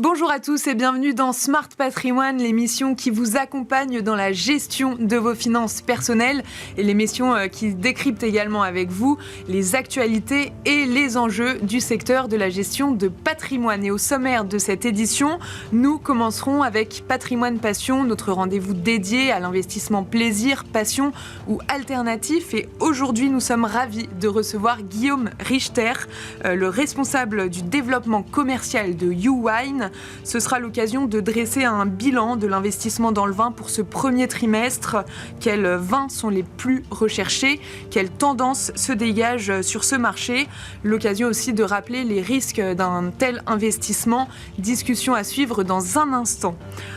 Bonjour à tous et bienvenue dans Smart Patrimoine, l'émission qui vous accompagne dans la gestion de vos finances personnelles et l'émission qui décrypte également avec vous les actualités et les enjeux du secteur de la gestion de patrimoine. Et au sommaire de cette édition, nous commencerons avec Patrimoine Passion, notre rendez-vous dédié à l'investissement plaisir, passion ou alternatif. Et aujourd'hui, nous sommes ravis de recevoir Guillaume Richter, le responsable du développement commercial de YouWine. Ce sera l'occasion de dresser un bilan de l'investissement dans le vin pour ce premier trimestre. Quels vins sont les plus recherchés? Quelles tendances se dégagent sur ce marché? L'occasion aussi de rappeler les risques d'un tel investissement. Discussion à suivre dans un instant.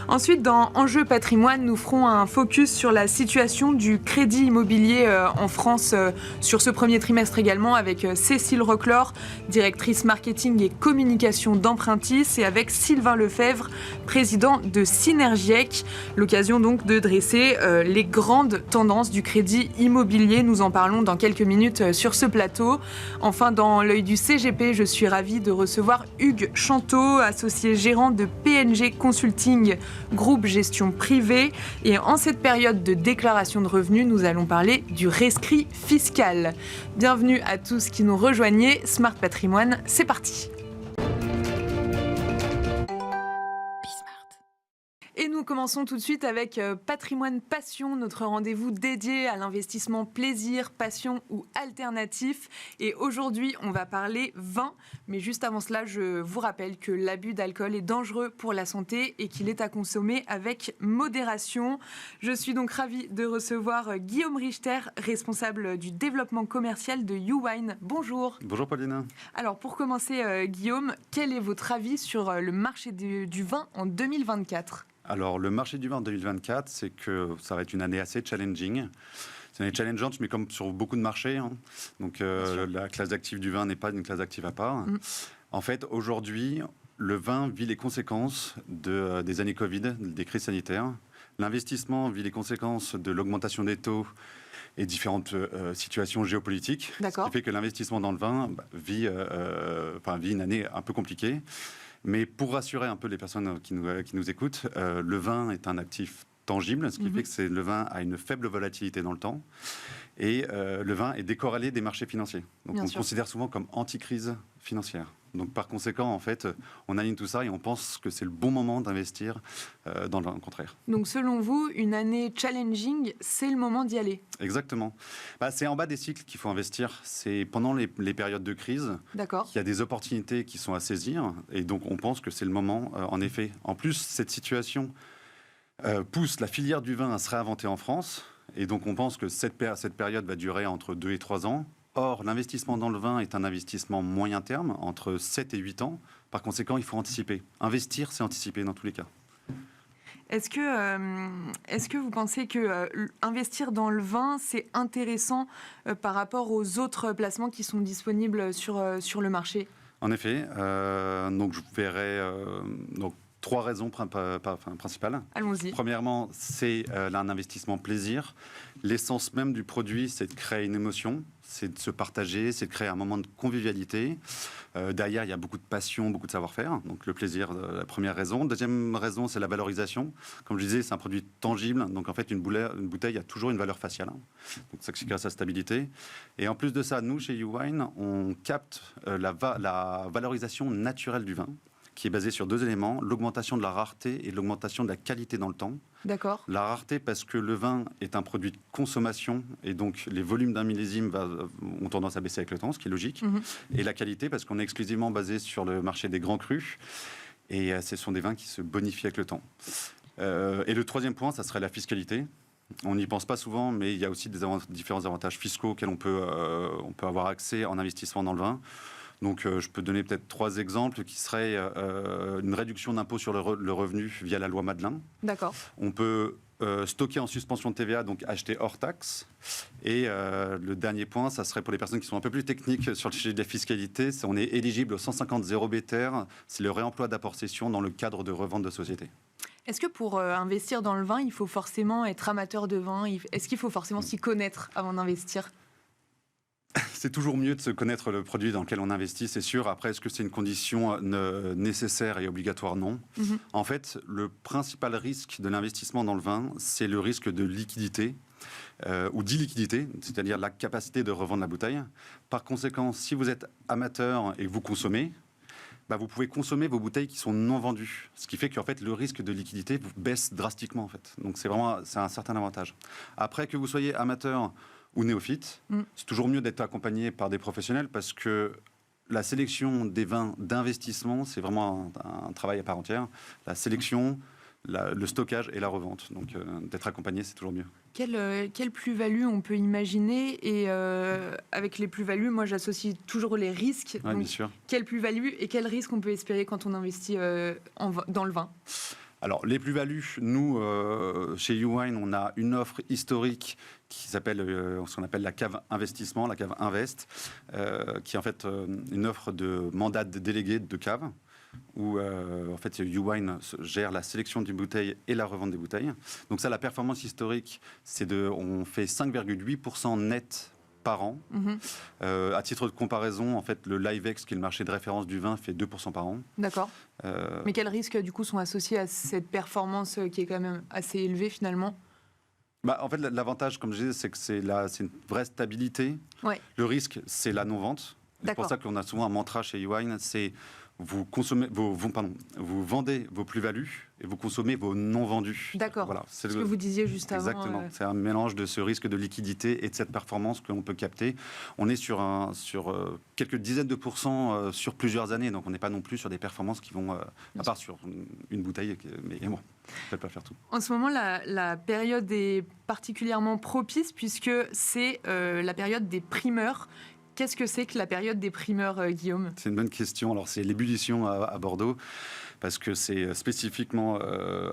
Ensuite, dans Enjeux Patrimoine, nous ferons un focus sur la situation du crédit immobilier en France sur ce premier trimestre également avec Cécile Roclor, directrice marketing et communication d'Empruntis, et avec Sylvain Lefebvre, président de Synergiec. L'occasion donc de dresser les grandes tendances du crédit immobilier. Nous en parlons dans quelques minutes sur ce plateau. Enfin, dans l'œil du CGP, je suis ravie de recevoir Hugues Chanteau, associé gérant de PNG Consulting, groupe gestion privée. Et en cette période de déclaration de revenus, nous allons parler du rescrit fiscal. Bienvenue à tous qui nous rejoignez. Smart Patrimoine, c'est parti. Et nous commençons tout de suite avec Patrimoine Passion, notre rendez-vous dédié à l'investissement plaisir, passion ou alternatif. Et aujourd'hui, on va parler vin. Mais juste avant cela, je vous rappelle que l'abus d'alcool est dangereux pour la santé et qu'il est à consommer avec modération. Je suis donc ravie de recevoir Guillaume Richter, responsable du développement commercial de YouWine. Bonjour. Bonjour Pauline. Alors pour commencer, Guillaume, quel est votre avis sur le marché du vin en 2024 ? Alors, le marché du vin en 2024, c'est que ça va être une année assez challenging. C'est une année challengeante, mais comme sur beaucoup de marchés. Hein. Donc, la classe d'actifs du vin n'est pas une classe d'actifs à part. En fait, aujourd'hui, le vin vit les conséquences des années Covid, des crises sanitaires. L'investissement vit les conséquences de l'augmentation des taux et différentes situations géopolitiques. D'accord. Ce qui fait que l'investissement dans le vin vit une année un peu compliquée. Mais pour rassurer un peu les personnes qui nous écoutent, le vin est un actif tangible, ce qui fait que le vin a une faible volatilité dans le temps. Et le vin est décorrélé des marchés financiers. Donc on le considère souvent comme anti-crise financière. Donc par conséquent, en fait, on aligne tout ça et on pense que c'est le bon moment d'investir dans le contraire. Donc selon vous, une année challenging, c'est le moment d'y aller? Exactement. C'est en bas des cycles qu'il faut investir. C'est pendant les périodes de crise qu'il y a des opportunités qui sont à saisir. Et donc on pense que c'est le moment, en effet. En plus, cette situation pousse la filière du vin à se réinventer en France. Et donc on pense que cette période va durer entre 2 et 3 ans. Or, l'investissement dans le vin est un investissement moyen terme, entre 7 et 8 ans. Par conséquent, il faut anticiper. Investir, c'est anticiper dans tous les cas. Est-ce que vous pensez que investir dans le vin, c'est intéressant par rapport aux autres placements qui sont disponibles sur le marché? En effet. Donc, je verrais... trois raisons principales. Allons-y. Premièrement, c'est un investissement plaisir. L'essence même du produit, c'est de créer une émotion, c'est de se partager, c'est de créer un moment de convivialité. Derrière, il y a beaucoup de passion, beaucoup de savoir-faire. Donc le plaisir, la première raison. Deuxième raison, c'est la valorisation. Comme je disais, c'est un produit tangible. Donc en fait, une bouteille a toujours une valeur faciale. Donc ça crée sa stabilité. Et en plus de ça, nous, chez YouWine, on capte la valorisation naturelle du vin, qui est basé sur 2 éléments, l'augmentation de la rareté et l'augmentation de la qualité dans le temps. D'accord. La rareté parce que le vin est un produit de consommation et donc les volumes d'un millésime ont tendance à baisser avec le temps, ce qui est logique. Et la qualité parce qu'on est exclusivement basé sur le marché des grands crus et ce sont des vins qui se bonifient avec le temps. Et le troisième point, ça serait la fiscalité. On n'y pense pas souvent, mais il y a aussi différents avantages fiscaux auxquels on peut avoir accès en investissement dans le vin. Donc, je peux donner peut-être 3 exemples qui seraient une réduction d'impôt sur le revenu via la loi Madelin. D'accord. On peut stocker en suspension de TVA, donc acheter hors taxe. Et le dernier point, ça serait pour les personnes qui sont un peu plus techniques sur le sujet de la fiscalité, on est éligible au 150 0BTR, c'est le réemploi d'apport-cession dans le cadre de revente de société. Est-ce que pour investir dans le vin, il faut forcément être amateur de vin? Est-ce qu'il faut forcément s'y connaître avant d'investir? C'est toujours mieux de se connaître le produit dans lequel on investit, c'est sûr. Après, est-ce que c'est une condition nécessaire et obligatoire? Non. En fait, le principal risque de l'investissement dans le vin, c'est le risque de liquidité. Ou d'illiquidité, c'est-à-dire la capacité de revendre la bouteille. Par conséquent, si vous êtes amateur et que vous consommez, vous pouvez consommer vos bouteilles qui sont non vendues. Ce qui fait qu'en fait, le risque de liquidité baisse drastiquement. En fait. Donc c'est un certain avantage. Après, que vous soyez amateur ou néophyte, c'est toujours mieux d'être accompagné par des professionnels parce que la sélection des vins d'investissement, c'est vraiment un travail à part entière. La sélection, le stockage et la revente. Donc d'être accompagné, c'est toujours mieux. Quelle plus-value on peut imaginer? Et avec les plus-values, moi j'associe toujours les risques. Ouais, bien sûr. Quelle plus-value et quel risque on peut espérer quand on investit dans le vin? Alors, les plus-values, nous, chez YouWine, on a une offre historique qui s'appelle ce qu'on appelle la cave investissement, la cave Invest, qui est en fait une offre de mandat de délégué de cave, où en fait YouWine gère la sélection des bouteilles et la revente des bouteilles. Donc ça, la performance historique, on fait 5,8% net par an. À titre de comparaison, en fait, le Livex, qui est le marché de référence du vin, fait 2% par an. D'accord. Mais quels risques, du coup, sont associés à cette performance qui est quand même assez élevée, finalement? En fait, l'avantage, comme je disais, c'est que c'est une vraie stabilité. Ouais. Le risque, c'est la non-vente. C'est pour ça qu'on a souvent un mantra chez YouWine, c'est vous vendez vos plus-values et vous consommez vos non-vendus. D'accord. Voilà, c'est ce que vous disiez juste avant. Exactement. C'est un mélange de ce risque de liquidité et de cette performance que l'on peut capter. On est sur quelques dizaines de pourcents sur plusieurs années, donc on n'est pas non plus sur des performances qui vont, à part sur une bouteille, mais bon, on ne peut pas faire tout. En ce moment, la période est particulièrement propice puisque c'est la période des primeurs. Qu'est-ce que c'est que la période des primeurs, Guillaume? C'est une bonne question. Alors, c'est l'ébullition à Bordeaux, parce que c'est spécifiquement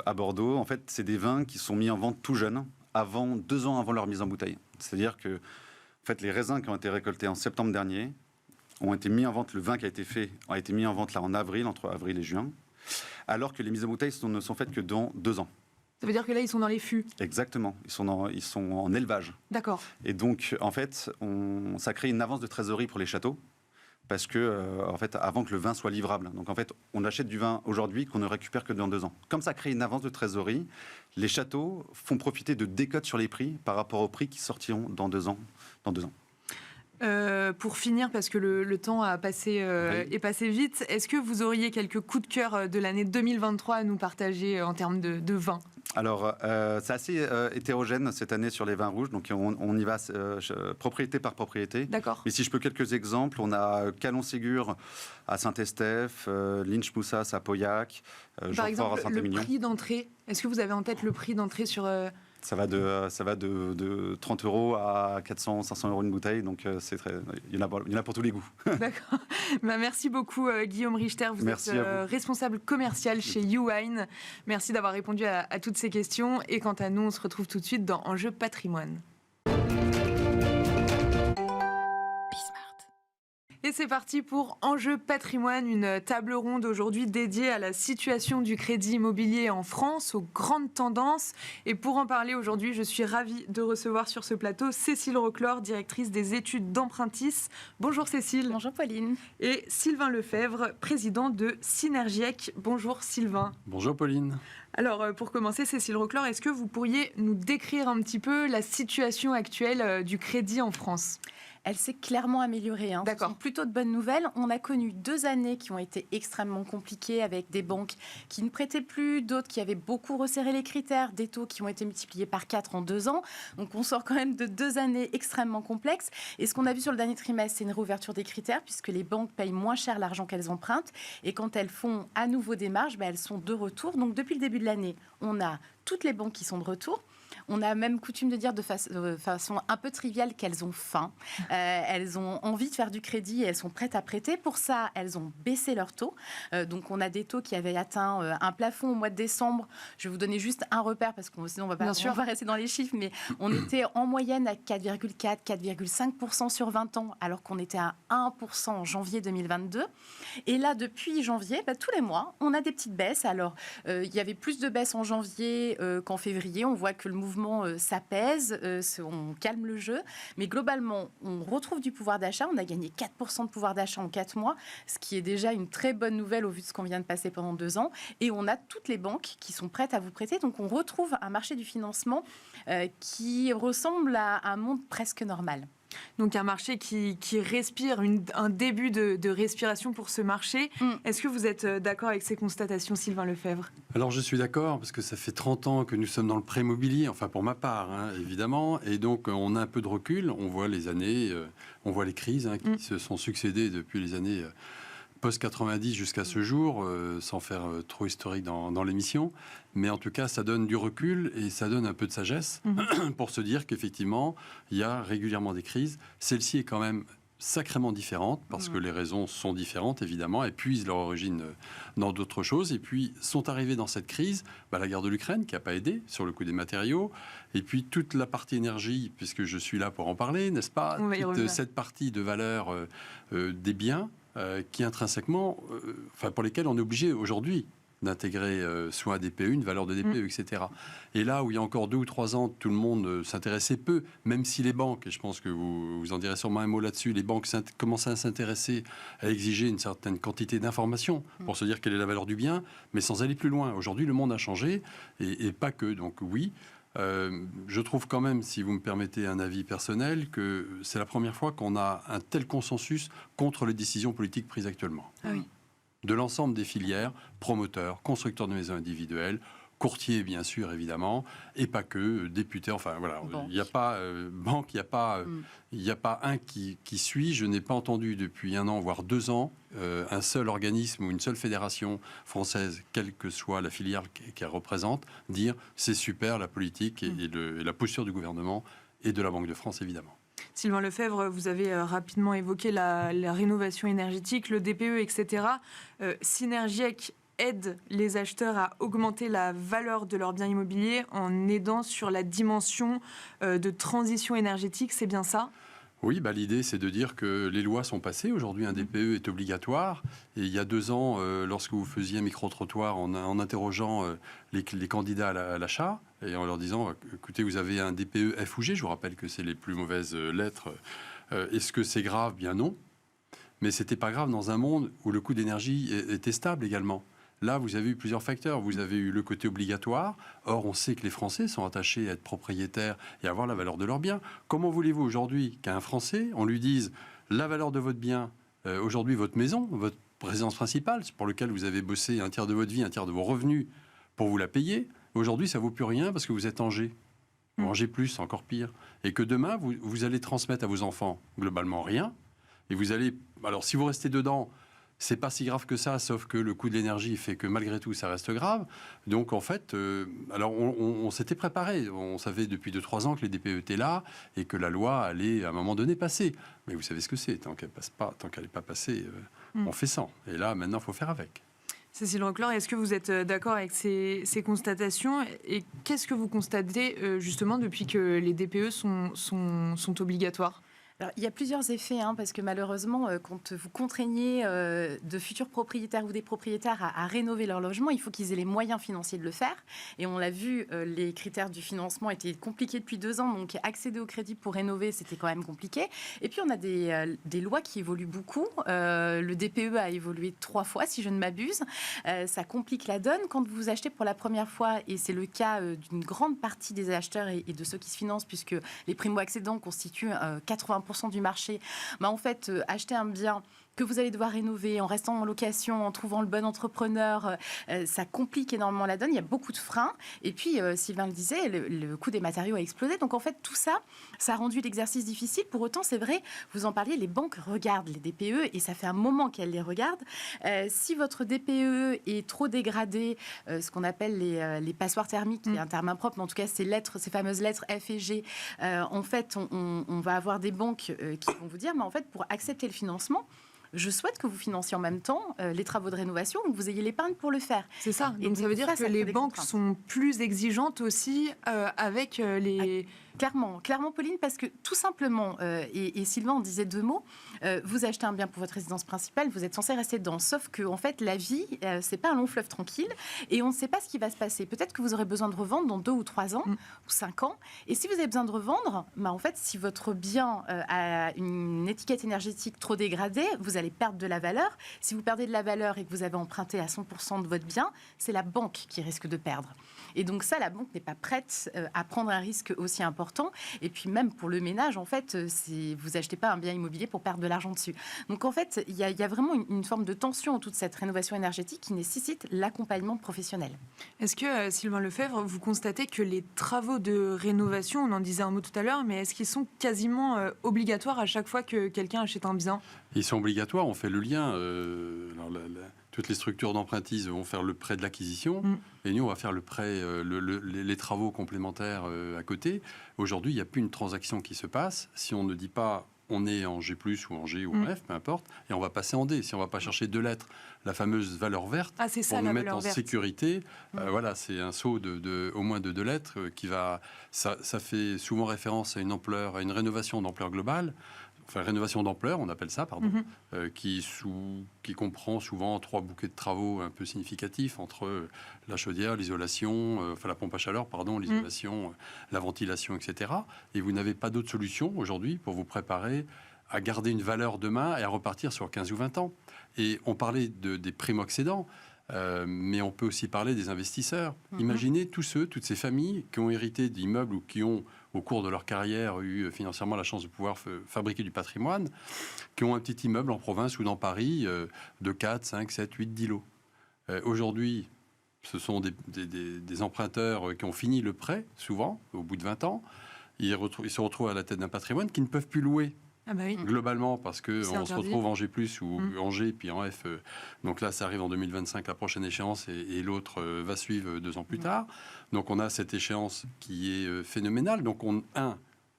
à Bordeaux. En fait, c'est des vins qui sont mis en vente tout jeunes, 2 ans avant leur mise en bouteille. C'est-à-dire que en fait, les raisins qui ont été récoltés en septembre dernier ont été mis en vente, le vin qui a été mis en vente là en avril, entre avril et juin, alors que les mises en bouteille ne sont faites que dans 2 ans. Ça veut dire que là, ils sont dans les fûts? Exactement, ils sont en élevage. D'accord. Et donc, en fait, ça crée une avance de trésorerie pour les châteaux, parce que, en fait, avant que le vin soit livrable. Donc, en fait, on achète du vin aujourd'hui qu'on ne récupère que dans 2 ans. Comme ça crée une avance de trésorerie, les châteaux font profiter de décotes sur les prix par rapport aux prix qui sortiront dans 2 ans. Pour finir, parce que le temps est passé vite, est-ce que vous auriez quelques coups de cœur de l'année 2023 à nous partager en termes de vin? Alors, c'est assez hétérogène cette année sur les vins rouges, donc on y va propriété par propriété. D'accord. Mais si je peux quelques exemples, on a Calon-Ségur à Saint-Estèphe, Lynch-Moussas à Pauillac, Jean-Fort à Saint-Émilion. Le prix d'entrée, est-ce que vous avez en tête le prix d'entrée sur... Ça va de 30 € à 400, 500 € une bouteille, donc il y en a pour tous les goûts. D'accord. Merci beaucoup Guillaume Richter, vous êtes responsable commercial chez YouWine. Merci d'avoir répondu à toutes ces questions et quant à nous, on se retrouve tout de suite dans Enjeu Patrimoine. Et c'est parti pour Enjeu Patrimoine, une table ronde aujourd'hui dédiée à la situation du crédit immobilier en France, aux grandes tendances. Et pour en parler aujourd'hui, je suis ravie de recevoir sur ce plateau Cécile Roclor, directrice des études d'Empruntis. Bonjour Cécile. Bonjour Pauline. Et Sylvain Lefebvre, président de Synergiec. Bonjour Sylvain. Bonjour Pauline. Alors, pour commencer, Cécile Roclor, est-ce que vous pourriez nous décrire un petit peu la situation actuelle du crédit en France ? Elle s'est clairement améliorée. D'accord. Ce sont plutôt de bonnes nouvelles. On a connu 2 années qui ont été extrêmement compliquées avec des banques qui ne prêtaient plus, d'autres qui avaient beaucoup resserré les critères, des taux qui ont été multipliés par 4 en 2 ans. Donc on sort quand même de 2 années extrêmement complexes. Et ce qu'on a vu sur le dernier trimestre, c'est une réouverture des critères puisque les banques payent moins cher l'argent qu'elles empruntent. Et quand elles font à nouveau des marges, elles sont de retour. Donc depuis le début de l'année, on a toutes les banques qui sont de retour. On a même coutume de dire de façon un peu triviale qu'elles ont faim. Elles ont envie de faire du crédit et elles sont prêtes à prêter. Pour ça, elles ont baissé leurs taux. Donc, on a des taux qui avaient atteint un plafond au mois de décembre. Je vais vous donner juste un repère parce que sinon, on va rester dans les chiffres. Mais on était en moyenne à 4,4, 4,5% sur 20 ans alors qu'on était à 1% en janvier 2022. Et là, depuis janvier, tous les mois, on a des petites baisses. Alors, il y avait plus de baisses en janvier qu'en février. On voit que le mouvement mouvements s'apaisent, on calme le jeu. Mais globalement, on retrouve du pouvoir d'achat. On a gagné 4% de pouvoir d'achat en 4 mois, ce qui est déjà une très bonne nouvelle au vu de ce qu'on vient de passer pendant 2 ans. Et on a toutes les banques qui sont prêtes à vous prêter. Donc, on retrouve un marché du financement qui ressemble à un monde presque normal. Donc un marché qui respire, un début de respiration pour ce marché. Est-ce que vous êtes d'accord avec ces constatations, Sylvain Lefebvre ? Alors je suis d'accord, parce que ça fait 30 ans que nous sommes dans le pré-immobilier, enfin pour ma part, évidemment, et donc on a un peu de recul, on voit les années, on voit les crises qui se sont succédées depuis les années post-90 jusqu'à ce jour, sans faire trop historique dans l'émission. Mais en tout cas, ça donne du recul et ça donne un peu de sagesse pour se dire qu'effectivement, il y a régulièrement des crises. Celle-ci est quand même sacrément différente parce que les raisons sont différentes, évidemment, et puisent leur origine dans d'autres choses. Et puis, sont arrivées dans cette crise la guerre de l'Ukraine qui n'a pas aidé sur le coût des matériaux. Et puis, toute la partie énergie, puisque je suis là pour en parler, n'est-ce pas ? Toute cette partie de valeur des biens qui intrinsèquement, pour lesquels on est obligé aujourd'hui d'intégrer soit un DPE, une valeur de DPE, etc. Et là où il y a encore 2 ou 3 ans, tout le monde s'intéressait peu, même si les banques, et je pense que vous en direz sûrement un mot là-dessus, les banques commençaient à s'intéresser, à exiger une certaine quantité d'informations pour se dire quelle est la valeur du bien, mais sans aller plus loin. Aujourd'hui, le monde a changé, et pas que. Donc oui, je trouve quand même, si vous me permettez un avis personnel, que c'est la première fois qu'on a un tel consensus contre les décisions politiques prises actuellement. Ah oui. De l'ensemble des filières, promoteurs, constructeurs de maisons individuelles, courtiers bien sûr évidemment, et pas que, députés, enfin voilà, il n'y a pas banque, il n'y a pas un qui suit. Je n'ai pas entendu depuis 1 an, voire 2 ans, un seul organisme ou une seule fédération française, quelle que soit la filière qu'elle représente, dire c'est super la politique et la posture du gouvernement et de la Banque de France évidemment. Sylvain Lefebvre, vous avez rapidement évoqué la rénovation énergétique, le DPE, etc. Synergiec aide les acheteurs à augmenter la valeur de leurs biens immobiliers en aidant sur la dimension de transition énergétique, c'est bien ça ? Oui, l'idée c'est de dire que les lois sont passées. Aujourd'hui, un DPE est obligatoire. Et il y a 2 ans, lorsque vous faisiez un micro-trottoir en interrogeant les candidats à l'achat et en leur disant « Écoutez, vous avez un DPE F ou G », je vous rappelle que c'est les plus mauvaises lettres. Est-ce que c'est grave ? Bien non. Mais c'était pas grave dans un monde où le coût d'énergie était stable également. Là, vous avez eu plusieurs facteurs. Vous avez eu le côté obligatoire. Or, on sait que les Français sont attachés à être propriétaires et à avoir la valeur de leurs biens. Comment voulez-vous aujourd'hui qu'à un Français, on lui dise la valeur de votre bien, aujourd'hui votre maison, votre résidence principale, pour laquelle vous avez bossé un tiers de votre vie, un tiers de vos revenus pour vous la payer, aujourd'hui, ça ne vaut plus rien parce que vous êtes en G. En G+, encore pire. Et que demain, vous allez transmettre à vos enfants globalement rien. Et vous allez... Alors, si vous restez dedans... C'est pas si grave que ça, sauf que le coût de l'énergie fait que malgré tout, ça reste grave. Donc en fait, alors on s'était préparé. On savait depuis 2-3 ans que les DPE étaient là et que la loi allait à un moment donné passer. Mais vous savez ce que c'est. Tant qu'elle n'est pas passée, on fait sans. Et là, maintenant, il faut faire avec. Cécile Reclor, est-ce que vous êtes d'accord avec ces constatations ? Et qu'est-ce que vous constatez justement depuis que les DPE sont obligatoires ? Alors, il y a plusieurs effets, parce que malheureusement, quand vous contraignez de futurs propriétaires ou des propriétaires à rénover leur logement, il faut qu'ils aient les moyens financiers de le faire. Et on l'a vu, les critères du financement étaient compliqués depuis 2 ans, donc accéder au crédit pour rénover, c'était quand même compliqué. Et puis, on a des lois qui évoluent beaucoup. Le DPE a évolué 3 fois, si je ne m'abuse. Ça complique la donne. Quand vous achetez pour la première fois, et c'est le cas d'une grande partie des acheteurs et de ceux qui se financent, puisque les primo-accédants constituent 80% du marché, en fait, acheter un bien que vous allez devoir rénover en restant en location, en trouvant le bon entrepreneur, ça complique énormément la donne. Il y a beaucoup de freins. Et puis, Sylvain le disait, le coût des matériaux a explosé. Donc, en fait, tout ça, ça a rendu l'exercice difficile. Pour autant, c'est vrai, vous en parliez, les banques regardent les DPE et ça fait un moment qu'elles les regardent. Si votre DPE est trop dégradé, ce qu'on appelle les passoires thermiques, qui est un terme impropre, mais en tout cas, ces fameuses lettres F et G, en fait, on va avoir des banques qui vont vous dire, mais en fait, pour accepter le financement, je souhaite que vous financiez en même temps les travaux de rénovation ou que vous ayez l'épargne pour le faire. C'est ça. Donc ça veut dire que les banques sont plus exigeantes aussi avec Clairement, Pauline, parce que tout simplement, et Sylvain en disait 2 mots, vous achetez un bien pour votre résidence principale, vous êtes censé rester dedans. Sauf que, en fait, la vie, c'est pas un long fleuve tranquille, et on ne sait pas ce qui va se passer. Peut-être que vous aurez besoin de revendre dans 2 ou 3 ans, ou 5 ans. Et si vous avez besoin de revendre, en fait, si votre bien a une étiquette énergétique trop dégradée, vous allez perdre de la valeur. Si vous perdez de la valeur et que vous avez emprunté à 100% de votre bien, c'est la banque qui risque de perdre. Et donc ça, la banque n'est pas prête à prendre un risque aussi important. Et puis même pour le ménage, en fait, vous achetez pas un bien immobilier pour perdre de l'argent dessus. Donc en fait, il y a vraiment une forme de tension autour de cette rénovation énergétique qui nécessite l'accompagnement professionnel. Est-ce que, Sylvain Lefebvre, vous constatez que les travaux de rénovation, on en disait un mot tout à l'heure, mais est-ce qu'ils sont quasiment obligatoires à chaque fois que quelqu'un achète un bien ? Ils sont obligatoires, on fait le lien. Toutes les structures d'empruntise vont faire le prêt de l'acquisition et nous, on va faire le prêt, les travaux complémentaires à côté. Aujourd'hui, il n'y a plus une transaction qui se passe. Si on ne dit pas on est en G+, ou en G, ou en F, peu importe, et on va passer en D. Si on ne va pas chercher 2 lettres, la fameuse valeur verte, pour nous mettre en sécurité, voilà, c'est un saut au moins de 2 lettres qui va... Ça fait souvent référence à une ampleur, à une rénovation d'ampleur globale. Enfin, rénovation d'ampleur, on appelle ça, pardon, qui comprend souvent 3 bouquets de travaux un peu significatifs entre la chaudière, l'isolation, la pompe à chaleur, l'isolation, la ventilation, etc. Et vous n'avez pas d'autre solution aujourd'hui pour vous préparer à garder une valeur demain et à repartir sur 15 ou 20 ans. Et on parlait des primo-accédants. Mais on peut aussi parler des investisseurs. Imaginez toutes ces familles qui ont hérité d'immeubles ou qui ont, au cours de leur carrière, eu financièrement la chance de pouvoir fabriquer du patrimoine, qui ont un petit immeuble en province ou dans Paris de 4, 5, 7, 8, 10 lots. Aujourd'hui, ce sont des emprunteurs qui ont fini le prêt, souvent, au bout de 20 ans. Ils se retrouvent à la tête d'un patrimoine qu'ils ne peuvent plus louer. Ah bah oui. Globalement, parce qu'on se retrouve en G+, ou en G, puis en F. Donc là, ça arrive en 2025, la prochaine échéance, et l'autre va suivre 2 ans plus tard. Donc on a cette échéance qui est phénoménale. Donc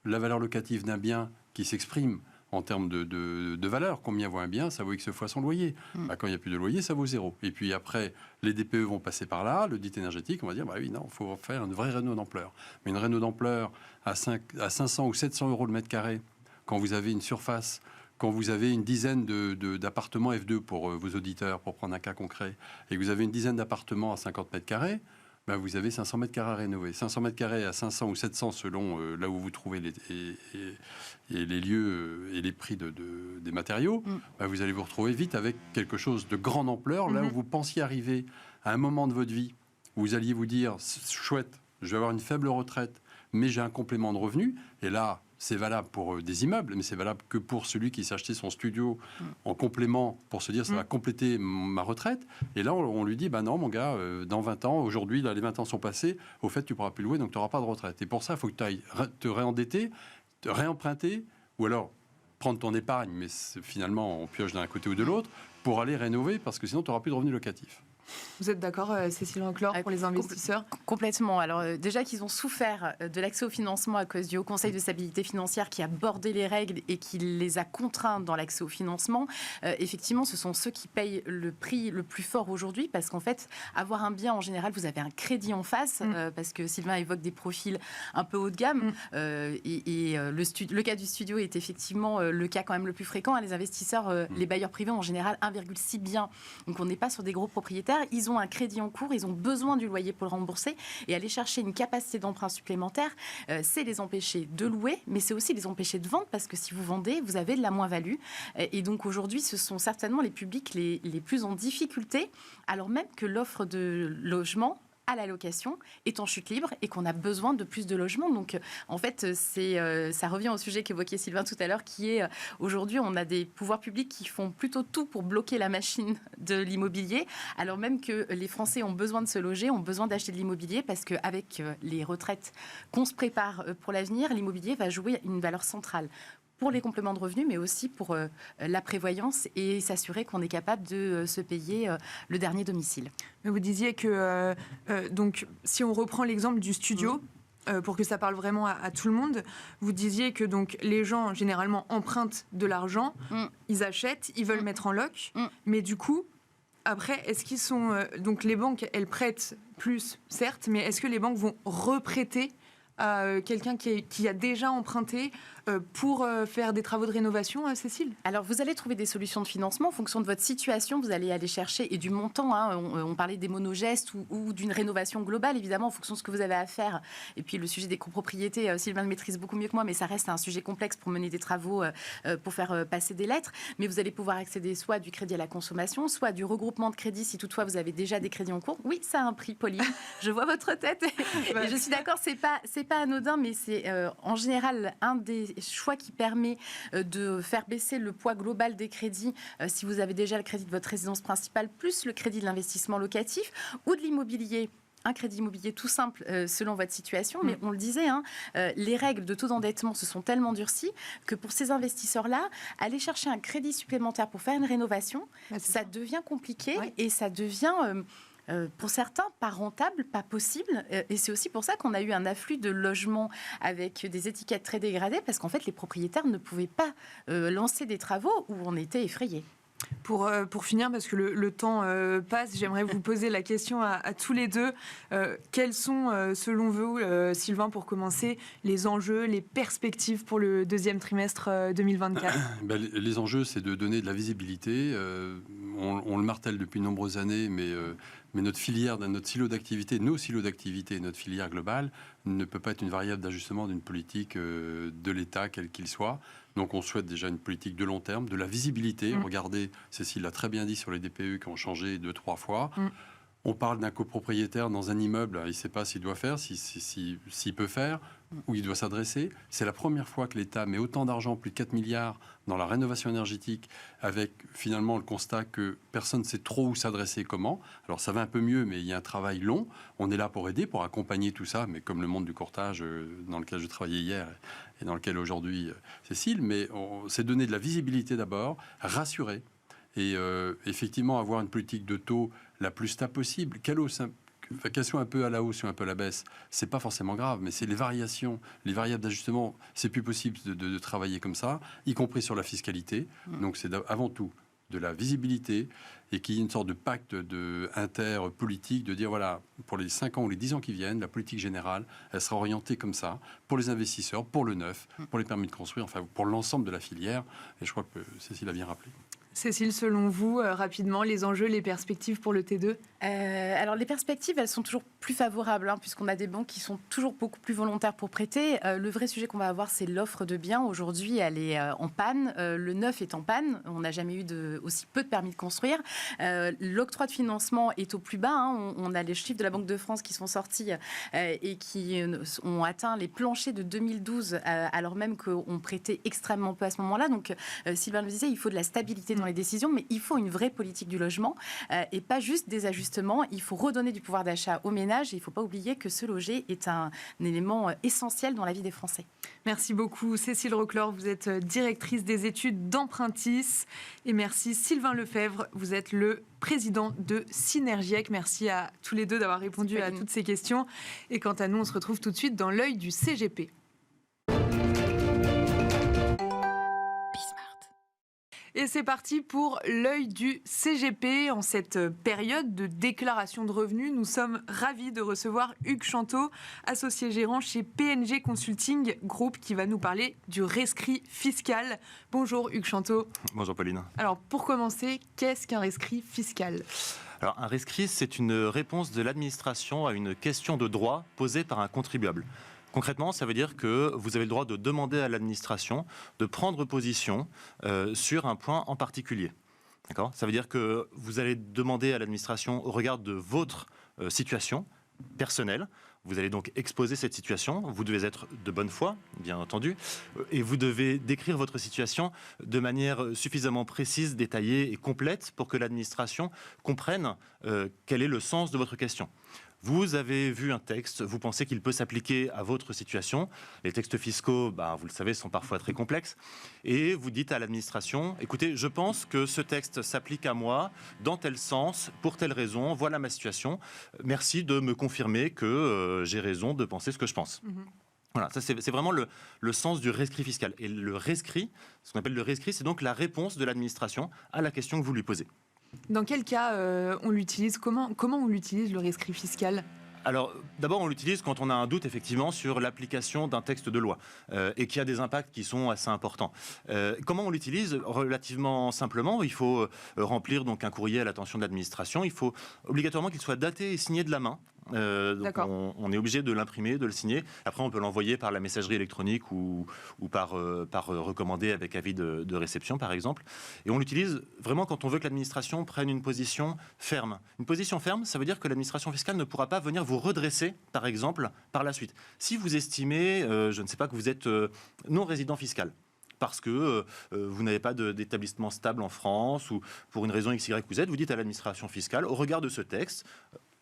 la valeur locative d'un bien qui s'exprime en termes de valeur. Combien vaut un bien ? Ça vaut X fois son loyer. Quand il n'y a plus de loyer, ça vaut 0. Et puis après, les DPE vont passer par là, le dit énergétique, on va dire, il faut faire une vraie réno d'ampleur. Mais une réno d'ampleur à 500 ou 700 euros le mètre carré, quand vous avez une surface, quand vous avez une dizaine d'appartements F2 pour vos auditeurs, pour prendre un cas concret, et que vous avez une dizaine d'appartements à 50 mètres carrés, vous avez 500 mètres carrés à rénover. 500 mètres carrés à 500 ou 700 selon là où vous trouvez les lieux et les prix des matériaux, vous allez vous retrouver vite avec quelque chose de grande ampleur, là où vous pensiez arriver à un moment de votre vie où vous alliez vous dire « chouette, je vais avoir une faible retraite, mais j'ai un complément de revenu », et là, c'est valable pour des immeubles, mais c'est valable que pour celui qui s'est acheté son studio en complément pour se dire ça va compléter ma retraite. Et là, on lui dit non, mon gars, dans 20 ans, aujourd'hui, là, les 20 ans sont passés, au fait, tu ne pourras plus louer, donc tu n'auras pas de retraite. Et pour ça, il faut que tu ailles te réendetter, te réemprunter, ou alors prendre ton épargne, mais finalement, on pioche d'un côté ou de l'autre, pour aller rénover, parce que sinon, tu n'auras plus de revenus locatifs. Vous êtes d'accord, Cécile Anclor, pour les investisseurs ? Complètement. Alors déjà qu'ils ont souffert de l'accès au financement à cause du Haut Conseil de stabilité financière qui a bordé les règles et qui les a contraints dans l'accès au financement, effectivement, ce sont ceux qui payent le prix le plus fort aujourd'hui parce qu'en fait, avoir un bien, en général, vous avez un crédit en face parce que Sylvain évoque des profils un peu haut de gamme le cas du studio est effectivement le cas quand même le plus fréquent. Les investisseurs, les bailleurs privés, en général, 1,6 biens. Donc on n'est pas sur des gros propriétaires. Ils ont un crédit en cours, ils ont besoin du loyer pour le rembourser et aller chercher une capacité d'emprunt supplémentaire, c'est les empêcher de louer, mais c'est aussi les empêcher de vendre parce que si vous vendez, vous avez de la moins-value. Et donc aujourd'hui, ce sont certainement les publics les plus en difficulté, alors même que l'offre de logement à la location est en chute libre et qu'on a besoin de plus de logements. Donc, en fait, ça revient au sujet qu'évoquait Sylvain tout à l'heure, qui est aujourd'hui, on a des pouvoirs publics qui font plutôt tout pour bloquer la machine de l'immobilier, alors même que les Français ont besoin de se loger, ont besoin d'acheter de l'immobilier, parce qu'avec les retraites qu'on se prépare pour l'avenir, l'immobilier va jouer une valeur centrale pour les compléments de revenus, mais aussi pour la prévoyance et s'assurer qu'on est capable de se payer le dernier domicile. Mais vous disiez que, donc, si on reprend l'exemple du studio, pour que ça parle vraiment à tout le monde, vous disiez que donc, les gens, généralement, empruntent de l'argent, ils achètent, ils veulent mettre en loc, mais du coup, après, est-ce qu'ils sont... donc, les banques, elles prêtent plus, certes, mais est-ce que les banques vont reprêter à quelqu'un qui a déjà emprunté pour faire des travaux de rénovation, Cécile? Alors, vous allez trouver des solutions de financement en fonction de votre situation. Vous allez aller chercher, et du montant, hein, on parlait des monogestes ou d'une rénovation globale, évidemment, en fonction de ce que vous avez à faire. Et puis, le sujet des copropriétés, Sylvain le maîtrise beaucoup mieux que moi, mais ça reste un sujet complexe pour mener des travaux, pour faire passer des lettres. Mais vous allez pouvoir accéder soit du crédit à la consommation, soit du regroupement de crédits, si toutefois vous avez déjà des crédits en cours. Oui, ça a un prix, Pauline. Je vois votre tête. Et je suis d'accord, c'est pas anodin, mais c'est en général un des choix qui permet de faire baisser le poids global des crédits si vous avez déjà le crédit de votre résidence principale plus le crédit de l'investissement locatif ou de l'immobilier. Un crédit immobilier tout simple selon votre situation, mais on le disait, hein, les règles de taux d'endettement se sont tellement durcies que pour ces investisseurs-là, aller chercher un crédit supplémentaire pour faire une rénovation, ça devient compliqué et ça devient... pour certains, pas rentable, pas possible. Et c'est aussi pour ça qu'on a eu un afflux de logements avec des étiquettes très dégradées, parce qu'en fait, les propriétaires ne pouvaient pas lancer des travaux où on était effrayés. Pour finir, parce que le temps passe, j'aimerais vous poser la question à tous les deux. Quels sont, selon vous, Sylvain, pour commencer, les enjeux, les perspectives pour le deuxième trimestre 2024 ? Les enjeux, c'est de donner de la visibilité. On le martèle depuis de nombreuses années, mais notre filière, notre silo d'activité, nos silos d'activité, notre filière globale ne peut pas être une variable d'ajustement d'une politique de l'État, quel qu'il soit. Donc on souhaite déjà une politique de long terme, de la visibilité. Regardez, Cécile l'a très bien dit sur les DPE qui ont changé 2-3 fois. On parle d'un copropriétaire dans un immeuble, il ne sait pas s'il doit faire, s'il peut faire, où il doit s'adresser. C'est la première fois que l'État met autant d'argent, plus de 4 milliards, dans la rénovation énergétique, avec finalement le constat que personne ne sait trop où s'adresser, comment. Alors ça va un peu mieux, mais il y a un travail long. On est là pour aider, pour accompagner tout ça, mais comme le monde du courtage dans lequel je travaillais hier et dans lequel aujourd'hui Cécile, mais c'est donner de la visibilité d'abord, rassurer, et effectivement avoir une politique de taux la plus stable possible. Qu'elle soit un peu à la hausse ou un peu à la baisse, c'est pas forcément grave, mais c'est les variations, les variables d'ajustement, c'est plus possible de travailler comme ça, y compris sur la fiscalité. Donc c'est avant tout de la visibilité et qu'il y ait une sorte de pacte interpolitique de dire voilà, pour les 5 ans ou les 10 ans qui viennent, la politique générale, elle sera orientée comme ça, pour les investisseurs, pour le neuf, pour les permis de construire, enfin pour l'ensemble de la filière. Et je crois que Cécile a bien rappelé. Cécile, selon vous, rapidement, les enjeux, les perspectives pour le T2 ? Alors, les perspectives, elles sont toujours plus favorables, hein, puisqu'on a des banques qui sont toujours beaucoup plus volontaires pour prêter. Le vrai sujet qu'on va avoir, c'est l'offre de biens. Aujourd'hui, elle est en panne. Le neuf est en panne. On n'a jamais eu aussi peu de permis de construire. L'octroi de financement est au plus bas. Hein. On a les chiffres de la Banque de France qui sont sortis et qui ont atteint les planchers de 2012, alors même qu'on prêtait extrêmement peu à ce moment-là. Donc, Sylvain le disait, il faut de la stabilité dans les décisions, mais il faut une vraie politique du logement et pas juste des ajustements. Il faut redonner du pouvoir d'achat aux ménages et il ne faut pas oublier que se loger est un élément essentiel dans la vie des Français. Merci beaucoup Cécile Roclor, vous êtes directrice des études d'Empruntis, et merci Sylvain Lefebvre, vous êtes le président de Synergiec. Merci à tous les deux d'avoir répondu à toutes ces questions. Et quant à nous, on se retrouve tout de suite dans l'œil du CGP. Et c'est parti pour l'œil du CGP. En cette période de déclaration de revenus, nous sommes ravis de recevoir Hugues Chanteau, associé gérant chez PNG Consulting Group, qui va nous parler du rescrit fiscal. Bonjour Hugues Chanteau. Bonjour Pauline. Alors pour commencer, qu'est-ce qu'un rescrit fiscal ? Alors un rescrit, c'est une réponse de l'administration à une question de droit posée par un contribuable. Concrètement, ça veut dire que vous avez le droit de demander à l'administration de prendre position sur un point en particulier. D'accord ? Ça veut dire que vous allez demander à l'administration au regard de votre situation personnelle. Vous allez donc exposer cette situation. Vous devez être de bonne foi, bien entendu, et vous devez décrire votre situation de manière suffisamment précise, détaillée et complète pour que l'administration comprenne quel est le sens de votre question. Vous avez vu un texte, vous pensez qu'il peut s'appliquer à votre situation. Les textes fiscaux, vous le savez, sont parfois très complexes. Et vous dites à l'administration, écoutez, je pense que ce texte s'applique à moi dans tel sens, pour telle raison, voilà ma situation. Merci de me confirmer que j'ai raison de penser ce que je pense. Voilà, ça c'est vraiment le sens du rescrit fiscal. Et le rescrit, ce qu'on appelle le rescrit, c'est donc la réponse de l'administration à la question que vous lui posez. Dans quel cas on l'utilise ? Comment on l'utilise, le rescrit fiscal ? Alors, d'abord, on l'utilise quand on a un doute, effectivement, sur l'application d'un texte de loi et qui a des impacts qui sont assez importants. Comment on l'utilise? Relativement simplement, il faut remplir donc un courrier à l'attention de l'administration. Il faut obligatoirement qu'il soit daté et signé de la main. Donc on est obligé de l'imprimer, de le signer. Après, on peut l'envoyer par la messagerie électronique ou par recommandé avec avis de réception, par exemple. Et on l'utilise vraiment quand on veut que l'administration prenne une position ferme. Une position ferme, ça veut dire que l'administration fiscale ne pourra pas venir vous redresser, par exemple, par la suite. Si vous estimez, je ne sais pas, que vous êtes non résident fiscal, parce que vous n'avez pas d'établissement stable en France ou pour une raison XY que vous dites à l'administration fiscale, au regard de ce texte,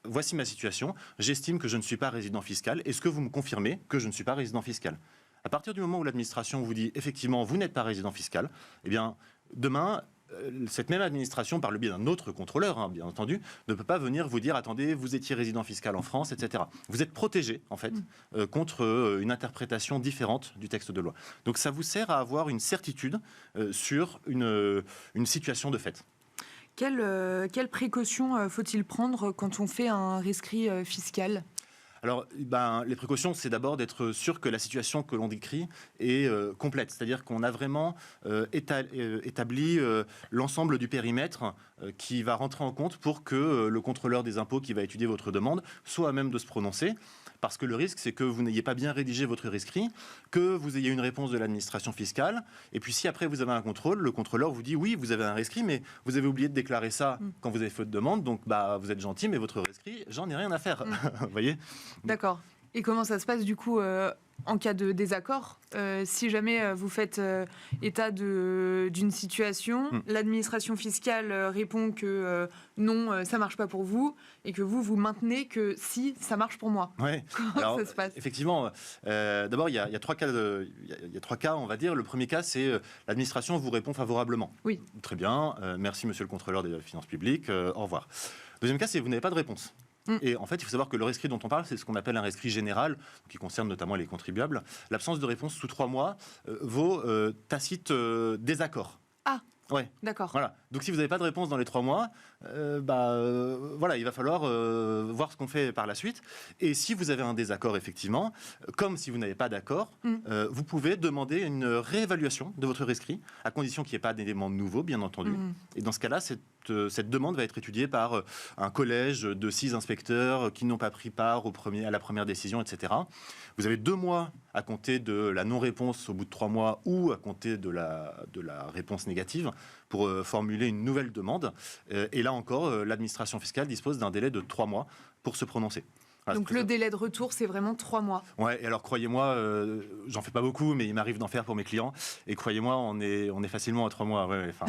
voici ma situation, j'estime que je ne suis pas résident fiscal, est-ce que vous me confirmez que je ne suis pas résident fiscal? À partir du moment où l'administration vous dit effectivement vous n'êtes pas résident fiscal, eh bien demain, cette même administration, par le biais d'un autre contrôleur, bien entendu, ne peut pas venir vous dire attendez, vous étiez résident fiscal en France, etc. Vous êtes protégé, en fait, contre une interprétation différente du texte de loi. Donc ça vous sert à avoir une certitude sur une situation de fait. Quelles précautions faut-il prendre quand on fait un rescrit fiscal ? Alors, les précautions, c'est d'abord d'être sûr que la situation que l'on décrit est complète. C'est-à-dire qu'on a vraiment établi l'ensemble du périmètre qui va rentrer en compte pour que le contrôleur des impôts qui va étudier votre demande soit à même de se prononcer. Parce que le risque, c'est que vous n'ayez pas bien rédigé votre rescrit, que vous ayez une réponse de l'administration fiscale, et puis si après vous avez un contrôle, le contrôleur vous dit oui, vous avez un rescrit, mais vous avez oublié de déclarer ça quand vous avez fait votre demande, donc vous êtes gentil, mais votre rescrit, j'en ai rien à faire. Vous voyez ? D'accord. Et comment ça se passe du coup en cas de désaccord? Si jamais vous faites état d'une situation, l'administration fiscale répond que non, ça marche pas pour vous, et que vous maintenez que si, ça marche pour moi. Ouais. Comment ça se passe? Effectivement, d'abord, il y a trois cas, on va dire. Le premier cas, c'est l'administration vous répond favorablement. Oui. Très bien, merci monsieur le contrôleur des finances publiques, au revoir. Deuxième cas, c'est vous n'avez pas de réponse. Et en fait, il faut savoir que le rescrit dont on parle, c'est ce qu'on appelle un rescrit général, qui concerne notamment les contribuables. L'absence de réponse sous 3 mois vaut tacite désaccord. Ah, ouais. D'accord. Voilà. Donc si vous n'avez pas de réponse dans les 3 mois, voilà, il va falloir voir ce qu'on fait par la suite. Et si vous avez un désaccord, effectivement, comme si vous n'avez pas d'accord, vous pouvez demander une réévaluation de votre rescrit, à condition qu'il n'y ait pas d'éléments nouveaux, bien entendu. Et dans ce cas-là, cette demande va être étudiée par un collège de 6 inspecteurs qui n'ont pas pris part à la première décision, etc. Vous avez 2 mois à compter de la non-réponse au bout de 3 mois ou à compter de la réponse négative pour formuler une nouvelle demande. Et là encore, l'administration fiscale dispose d'un délai de 3 mois pour se prononcer. Voilà, donc le délai de retour, c'est vraiment 3 mois. Ouais, et alors croyez-moi, j'en fais pas beaucoup, mais il m'arrive d'en faire pour mes clients. Et croyez-moi, on est facilement à 3 mois. Ouais, enfin,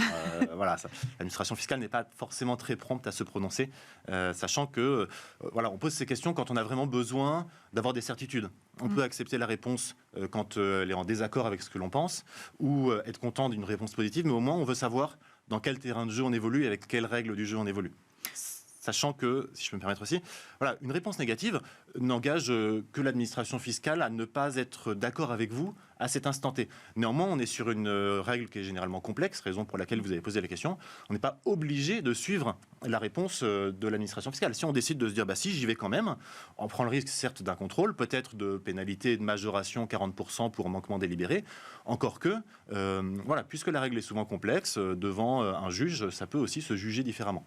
voilà, l'administration fiscale n'est pas forcément très prompte à se prononcer, sachant que voilà, on pose ces questions quand on a vraiment besoin d'avoir des certitudes. On peut accepter la réponse quand elle est en désaccord avec ce que l'on pense, ou être content d'une réponse positive, mais au moins on veut savoir dans quel terrain de jeu on évolue et avec quelles règles du jeu on évolue. Sachant que, si je peux me permettre aussi, voilà, une réponse négative n'engage que l'administration fiscale à ne pas être d'accord avec vous à cet instant T. Néanmoins, on est sur une règle qui est généralement complexe, raison pour laquelle vous avez posé la question. On n'est pas obligé de suivre la réponse de l'administration fiscale. Si on décide de se dire, si, j'y vais quand même, on prend le risque, certes, d'un contrôle, peut-être de pénalité et de majoration 40% pour manquement délibéré, encore que, voilà, puisque la règle est souvent complexe, devant un juge, ça peut aussi se juger différemment.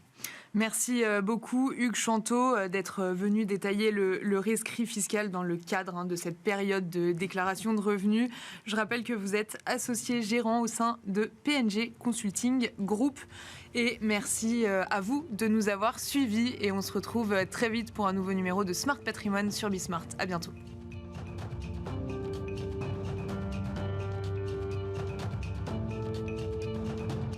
Merci beaucoup, Hugues Chanteau, d'être venu détailler le rescrit fiscal dans le cadre de cette période de déclaration de revenus. Je rappelle que vous êtes associé gérant au sein de PNG Consulting Group. Et merci à vous de nous avoir suivis. Et on se retrouve très vite pour un nouveau numéro de Smart Patrimoine sur Bismart. À bientôt.